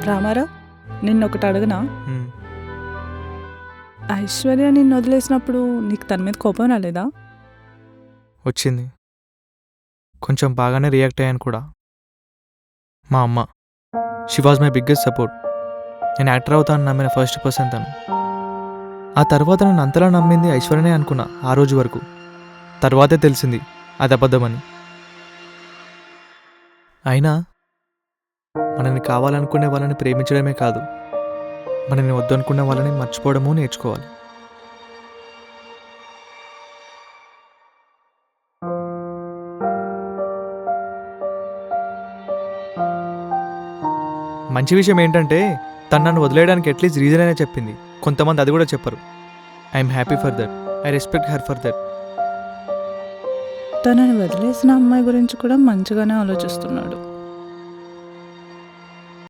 రామారావు, నిన్నొకటి అడగనా? హ్మ్. ఐశ్వర్య నిన్ను వదిలేసినప్పుడు నీకు తన మీద కోపం రాలేదా? వచ్చింది. కొంచెం బాగానే రియాక్ట్ అయ్యాను కూడా. మా అమ్మ, she was my biggest support. నేను యాక్టర్ అవుతానని నమ్మిన ఫస్ట్ పర్సన్ తను. ఆ తర్వాత నన్ను అంతలా నమ్మింది ఐశ్వర్యనే అనుకున్నా ఆ రోజు వరకు. తర్వాతే తెలిసింది అది అబద్ధమని. అయినా మనల్ని కావాలనుకునే వాళ్ళని ప్రేమించడమే కాదు, మనల్ని వద్దనుకునే వాళ్ళని మర్చిపోవడము నేర్చుకోవాలి. మంచి విషయం ఏంటంటే తను నన్ను వదిలేయడానికి అట్లీస్ట్ రీజన్ అయినా చెప్పింది. కొంతమంది అది కూడా చెప్పరు. I'm happy for that. I respect her for that. తనని వదిలేసిన అమ్మాయి గురించి కూడా మంచిగానే ఆలోచిస్తున్నాడు.